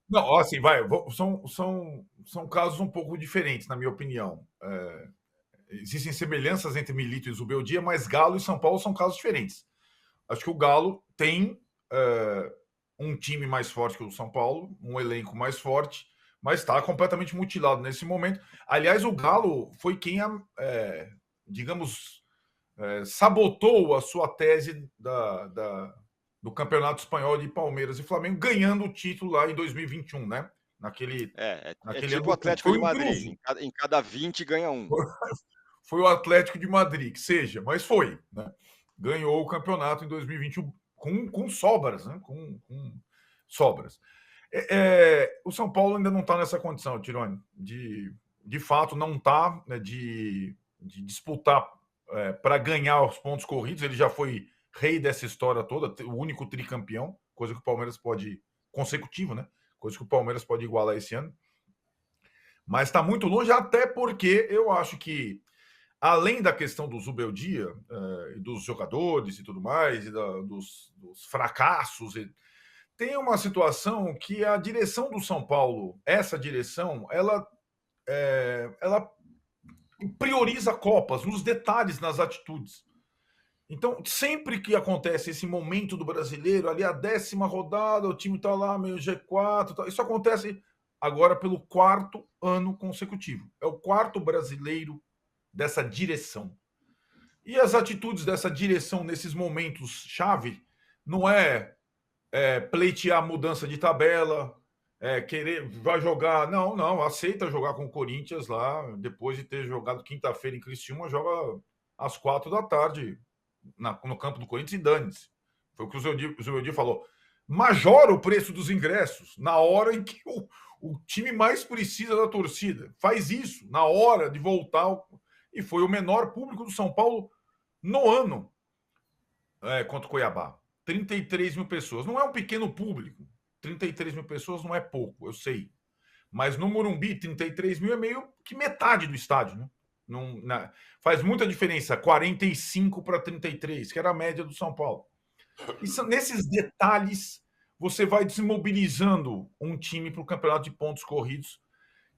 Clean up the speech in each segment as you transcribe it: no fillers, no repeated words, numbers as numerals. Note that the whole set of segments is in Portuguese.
Não, assim, vai, são casos um pouco diferentes, na minha opinião. Existem semelhanças entre Milito e Zubeldia, mas Galo e São Paulo são casos diferentes. Acho que o Galo tem um time mais forte que o São Paulo, um elenco mais forte, mas está completamente mutilado nesse momento. Aliás, o Galo foi quem, digamos, sabotou a sua tese do Campeonato Espanhol de Palmeiras e Flamengo, ganhando o título lá em 2021, né? Naquele, É naquele tipo o ano tudo. Atlético Foi de um Madrid, intruso. em cada 20 ganha um. Foi o Atlético de Madrid, que seja, mas foi. Né? Ganhou o campeonato em 2021 com sobras, né? Com sobras. O São Paulo ainda não está nessa condição, Tirone, de fato não está, né, de disputar para ganhar os pontos corridos. Ele já foi rei dessa história toda, o único tricampeão, coisa que o Palmeiras pode, consecutivo, né? Coisa que o Palmeiras pode igualar esse ano. Mas está muito longe, até porque eu acho que, além da questão do Zubeldia, dos jogadores e tudo mais, e dos fracassos, tem uma situação que a direção do São Paulo, essa direção, ela prioriza Copas nos detalhes, nas atitudes. Então, sempre que acontece esse momento do brasileiro, ali a 10ª rodada, o time está lá, meio G4, tá, isso acontece agora pelo 4º ano consecutivo. É o 4º brasileiro dessa direção. E as atitudes dessa direção nesses momentos chave não pleitear mudança de tabela, querer, vai jogar. Não, não, aceita jogar com o Corinthians lá, depois de ter jogado quinta-feira em Criciúma, joga às 4 da tarde no campo do Corinthians e dane-se. Foi o que o Zubeldia falou. Majora o preço dos ingressos na hora em que o time mais precisa da torcida. Faz isso na hora de voltar. E foi o menor público do São Paulo no ano contra o Cuiabá. 33 mil pessoas. Não é um pequeno público. 33 mil pessoas não é pouco, eu sei. Mas no Morumbi, 33 mil é meio que metade do estádio, né? Não, faz muita diferença, 45 para 33, que era a média do São Paulo. E nesses detalhes, você vai desmobilizando um time para o campeonato de pontos corridos.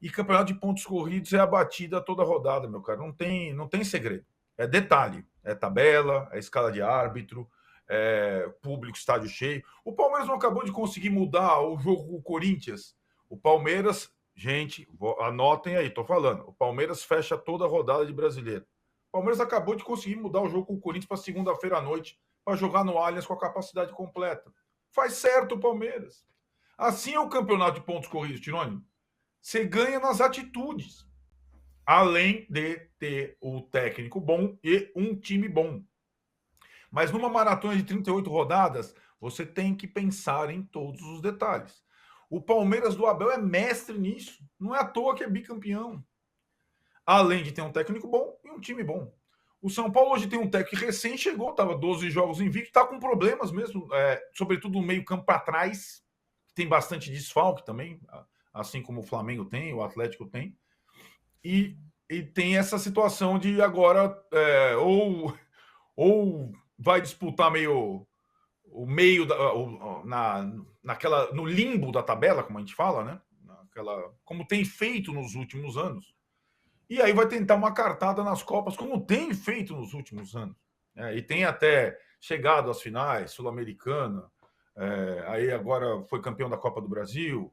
E campeonato de pontos corridos é a batida toda rodada, meu cara. Não tem segredo. É detalhe. É tabela, é escala de árbitro, é público, estádio cheio. O Palmeiras não acabou de conseguir mudar o jogo com o Corinthians. O Palmeiras, gente, anotem aí, tô falando. O Palmeiras fecha toda a rodada de brasileiro. O Palmeiras acabou de conseguir mudar o jogo com o Corinthians para segunda-feira à noite, para jogar no Allianz com a capacidade completa. Faz certo o Palmeiras. Assim é o campeonato de pontos corridos, Tironi. Você ganha nas atitudes, além de ter o técnico bom e um time bom. Mas numa maratona de 38 rodadas, você tem que pensar em todos os detalhes. O Palmeiras do Abel é mestre nisso. Não é à toa que é bicampeão. Além de ter um técnico bom e um time bom. O São Paulo hoje tem um técnico que recém chegou, estava 12 jogos invicto, está com problemas mesmo, sobretudo no meio campo para trás. Tem bastante desfalque também, assim como o Flamengo tem, o Atlético tem. E, e tem essa situação de agora ou vai disputar meio o meio naquela no limbo da tabela, como a gente fala, né? Como tem feito nos últimos anos. E aí vai tentar uma cartada nas Copas, como tem feito nos últimos anos. E tem até chegado às finais, Sul-Americana, aí agora foi campeão da Copa do Brasil,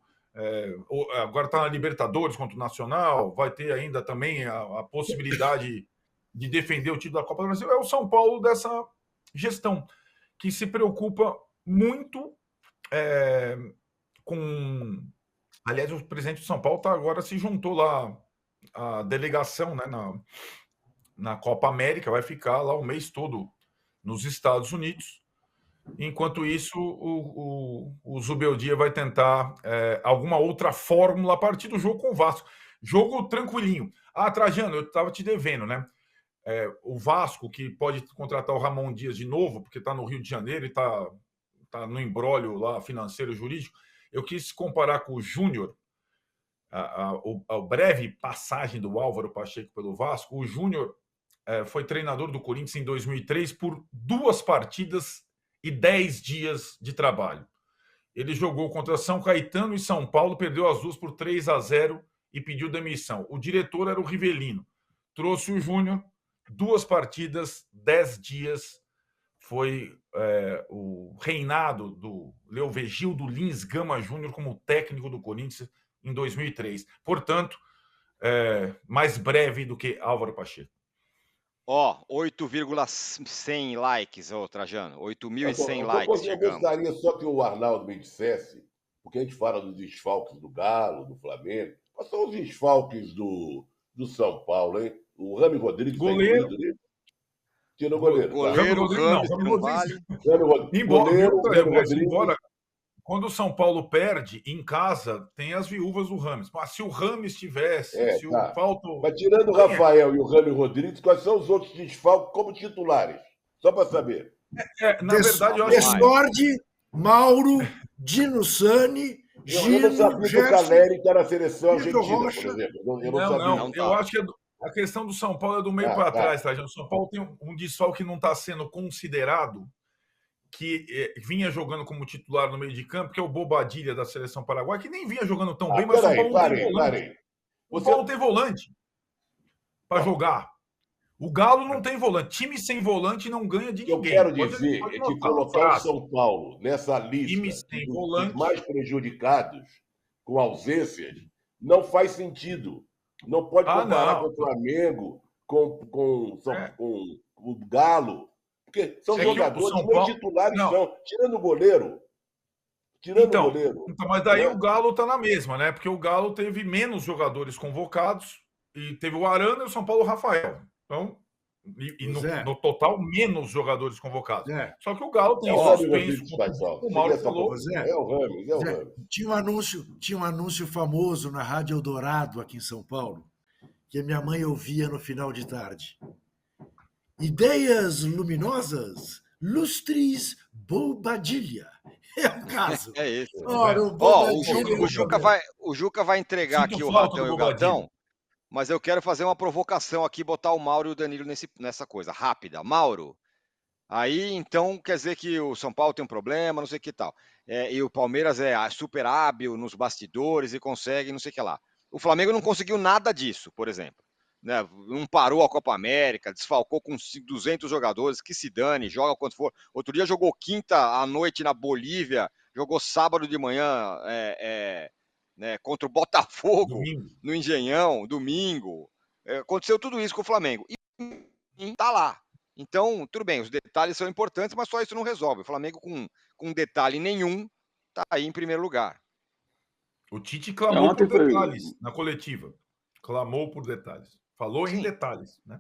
agora está na Libertadores contra o Nacional, vai ter ainda também a possibilidade de defender o título da Copa do Brasil. É o São Paulo dessa gestão, que se preocupa muito com. Aliás, o presidente de São Paulo agora se juntou lá, a delegação, né, na Copa América, vai ficar lá o mês todo nos Estados Unidos. Enquanto isso, o Zubeldia vai tentar alguma outra fórmula a partir do jogo com o Vasco. Jogo tranquilinho. Trajano, eu estava te devendo, né? O Vasco, que pode contratar o Ramon Dias de novo, porque está no Rio de Janeiro e está no imbróglio lá financeiro e jurídico. Eu quis comparar com o Júnior, a breve passagem do Álvaro Pacheco pelo Vasco. O Júnior foi treinador do Corinthians em 2003 por 2 partidas e 10 dias de trabalho. Ele jogou contra São Caetano e São Paulo, perdeu as duas por 3-0 e pediu demissão. O diretor era o Rivelino. Trouxe o Júnior, 2 partidas, 10 dias. Foi o reinado do Leovegildo Lins Gama Júnior como técnico do Corinthians em 2003. Portanto, mais breve do que Álvaro Pacheco. 8,100 likes, Trajano. 8.100 likes Eu chegamos. gostaria só que o Arnaldo me dissesse, porque a gente fala dos desfalques do Galo, do Flamengo. Quais são os desfalques do São Paulo, hein? O Rami Rodrigues goleiro. Está incluído, né? Tira o goleiro. Goleiro, Rami não vale. Embora, quando o São Paulo perde, em casa, tem as viúvas do Rames. Mas se o Rames tivesse, se o Falto... Mas tirando o Rafael e o Rami Rodrigues, quais são os outros desfalques como titulares? Só para saber. Na verdade, eu acho Desmorde, Mauro, Dino Sani, Gino, eu não sabia que o Caleri está na seleção argentina, por exemplo. Eu não sabia. Não. Eu acho que a questão do São Paulo é do meio para trás, tá? O São Paulo tem um desfalque que não está sendo considerado, que vinha jogando como titular no meio de campo, que é o Bobadilha da seleção paraguaia, que nem vinha jogando tão bem, mas o São Paulo não tem volante. O Paulo tem volante para jogar. O Galo não tem volante. Time sem volante não ganha de ninguém. Eu quero dizer é que colocar o São Paulo nessa lista dos mais prejudicados, com ausências, não faz sentido. Não pode comparar com o Flamengo, com o Galo, porque são jogadores que titulares são, tirando o goleiro. Então, mas daí o Galo está na mesma, né? Porque o Galo teve menos jogadores convocados e teve o Arana e o São Paulo Rafael. Então, no total, menos jogadores convocados. Só que o Galo tem suspenso. O Mauro falou. É o Ramos. Tinha um anúncio famoso na Rádio Eldorado, aqui em São Paulo, que a minha mãe ouvia no final de tarde. Ideias luminosas, lustres, Bobadilha. É o caso. É isso. O Juca vai entregar aqui o Ratão e o Gatão, mas eu quero fazer uma provocação aqui, botar o Mauro e o Danilo nessa coisa, rápida. Mauro, aí então quer dizer que o São Paulo tem um problema, não sei o que tal. E o Palmeiras é super hábil nos bastidores e consegue não sei o que lá. O Flamengo não conseguiu nada disso, por exemplo. Né? Não parou a Copa América, desfalcou com 200 jogadores, que se dane, joga quanto for. Outro dia jogou quinta à noite na Bolívia, jogou sábado de manhã contra o Botafogo, no Engenhão, domingo. Aconteceu tudo isso com o Flamengo. E tá lá. Então, tudo bem, os detalhes são importantes, mas só isso não resolve. O Flamengo, com detalhe nenhum, tá aí em primeiro lugar. O Tite clamou por detalhes na coletiva. Clamou por detalhes. Falou em detalhes, né?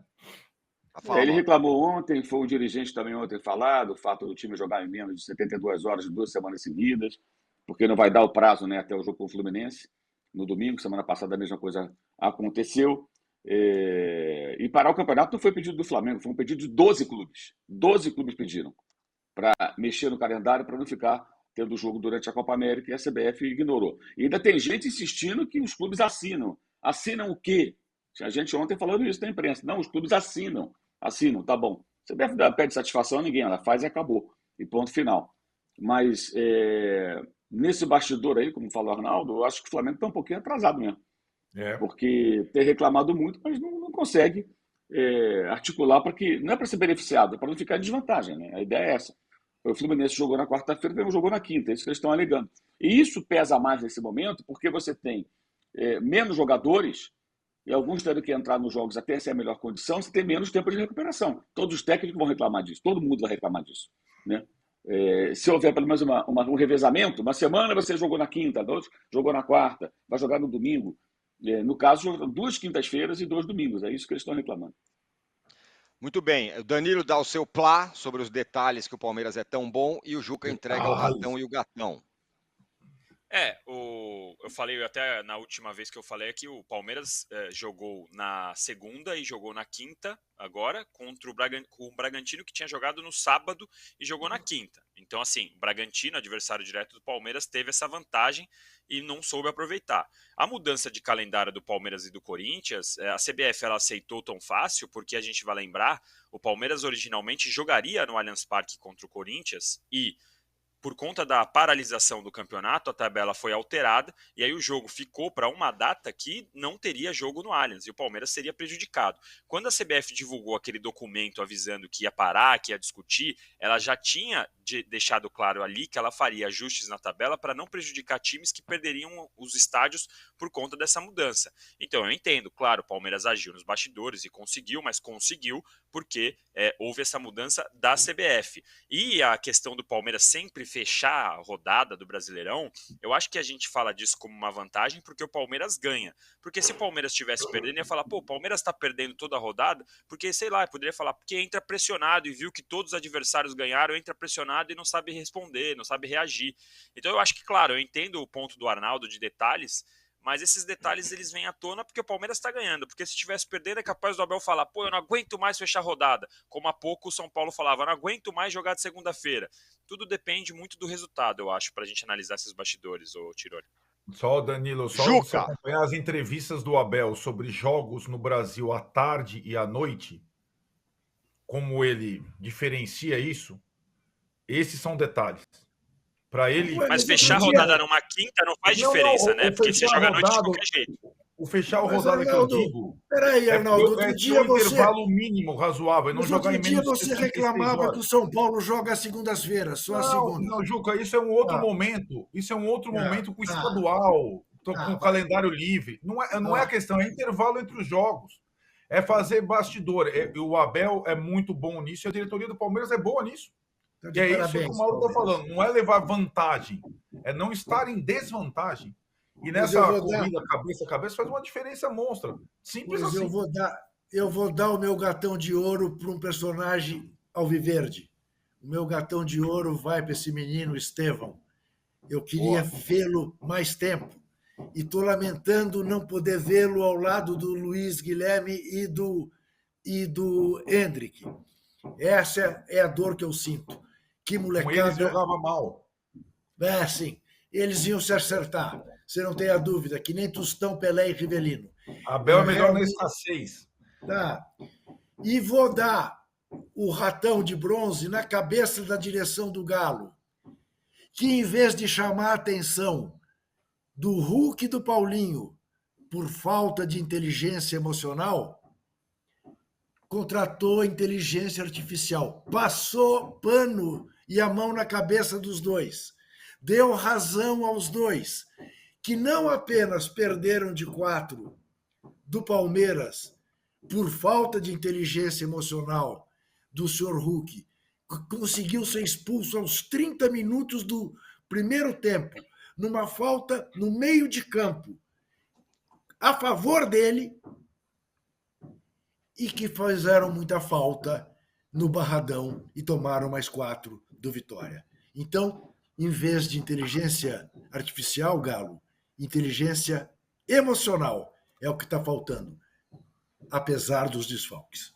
Ele reclamou ontem, foi o dirigente também ontem falar do fato do time jogar em menos de 72 horas de 2 semanas seguidas, porque não vai dar o prazo, né, até o jogo com o Fluminense, no domingo. Semana passada a mesma coisa aconteceu. E parar o campeonato não foi pedido do Flamengo, foi um pedido de 12 clubes. 12 clubes pediram para mexer no calendário, para não ficar tendo jogo durante a Copa América, e a CBF ignorou. E ainda tem gente insistindo que os clubes assinam. Assinam o quê? A gente ontem falando isso na imprensa. Não, os clubes assinam, tá bom. Você pede satisfação a ninguém, ela faz e acabou. E ponto final. Mas nesse bastidor aí, como falou o Arnaldo, eu acho que o Flamengo está um pouquinho atrasado mesmo. Porque tem reclamado muito, mas não consegue articular para que. Não é para ser beneficiado, é para não ficar em desvantagem, né? A ideia é essa. O Fluminense jogou na quarta-feira, o Flamengo jogou na quinta, é isso que eles estão alegando. E isso pesa mais nesse momento, porque você tem menos jogadores. E alguns tendo que entrar nos jogos até ser a melhor condição, você tem menos tempo de recuperação. Todos os técnicos vão reclamar disso, todo mundo vai reclamar disso. Né? Se houver pelo menos um revezamento, uma semana você jogou na quinta, jogou na quarta, vai jogar no domingo. No caso, 2 quintas-feiras e 2 domingos. É isso que eles estão reclamando. Muito bem. O Danilo dá o seu plá sobre os detalhes que o Palmeiras é tão bom e o Juca entrega o Ratão e o Gatão. Eu falei até na última vez que eu falei que o Palmeiras jogou na segunda e jogou na quinta agora contra o Bragantino, que tinha jogado no sábado e jogou na quinta. Então, assim, o Bragantino, adversário direto do Palmeiras, teve essa vantagem e não soube aproveitar. A mudança de calendário do Palmeiras e do Corinthians, a CBF ela aceitou tão fácil, porque a gente vai lembrar, o Palmeiras originalmente jogaria no Allianz Parque contra o Corinthians e por conta da paralisação do campeonato, a tabela foi alterada e aí o jogo ficou para uma data que não teria jogo no Allianz e o Palmeiras seria prejudicado. Quando a CBF divulgou aquele documento avisando que ia parar, que ia discutir, ela já tinha deixado claro ali que ela faria ajustes na tabela para não prejudicar times que perderiam os estádios por conta dessa mudança. Então eu entendo, claro, o Palmeiras agiu nos bastidores e conseguiu, mas conseguiu porque houve essa mudança da CBF. E a questão do Palmeiras sempre fechar a rodada do Brasileirão, eu acho que a gente fala disso como uma vantagem porque o Palmeiras ganha. Porque se o Palmeiras estivesse perdendo, ia falar, pô, o Palmeiras está perdendo toda a rodada, porque, sei lá, eu poderia falar, porque entra pressionado e viu que todos os adversários ganharam, entra pressionado e não sabe responder, não sabe reagir. Então eu acho que, claro, eu entendo o ponto do Arnaldo de detalhes, mas esses detalhes eles vêm à tona porque o Palmeiras está ganhando. Porque se estivesse perdendo, é capaz do Abel falar, pô, eu não aguento mais fechar a rodada. Como há pouco o São Paulo falava, eu não aguento mais jogar de segunda-feira. Tudo depende muito do resultado, eu acho, para a gente analisar esses bastidores, ô Tironi. Só, Danilo, só você acompanhar as entrevistas do Abel sobre jogos no Brasil à tarde e à noite, como ele diferencia isso, esses são detalhes. Para ele. Mas fechar a rodada numa quinta não faz diferença, né? Porque você joga à noite de qualquer jeito. O fechar a rodada que eu digo. Peraí, Arnaldo, outro dia um intervalo mínimo razoável, não jogar em menos de 66 horas. Outro dia você reclamava que o São Paulo joga às segundas-feiras, só às segundas. Não, Juca, isso é um outro momento. Isso é um outro momento com o estadual, com o calendário livre. Não é a questão, é intervalo entre os jogos. É fazer bastidor. O Abel é muito bom nisso e a diretoria do Palmeiras é boa nisso. E é isso que o Mauro está falando. Não é levar vantagem, é não estar em desvantagem. E nessa corrida cabeça a cabeça faz uma diferença monstra. Simples assim. Eu vou dar o meu gatão de ouro para um personagem alviverde. O meu gatão de ouro vai para esse menino Estevão. Eu queria vê-lo mais tempo. E estou lamentando não poder vê-lo ao lado do Luiz Guilherme e do Hendrick. Essa é a dor que eu sinto. Que molecada. Com eles jogava mal. Sim. Eles iam se acertar. Você não tem a dúvida, que nem Tostão, Pelé e Rivelino. Abel é melhor na escassez. Tá. E vou dar o ratão de bronze na cabeça da direção do Galo, que em vez de chamar a atenção do Hulk e do Paulinho por falta de inteligência emocional, contratou inteligência artificial, passou pano e a mão na cabeça dos dois, deu razão aos dois, que não apenas perderam de 4 do Palmeiras por falta de inteligência emocional do senhor Hulk, conseguiu ser expulso aos 30 minutos do primeiro tempo, numa falta no meio de campo, a favor dele, e que fizeram muita falta no Barradão e tomaram mais 4 do Vitória. Então, em vez de inteligência artificial, Galo, inteligência emocional é o que está faltando, apesar dos desfalques.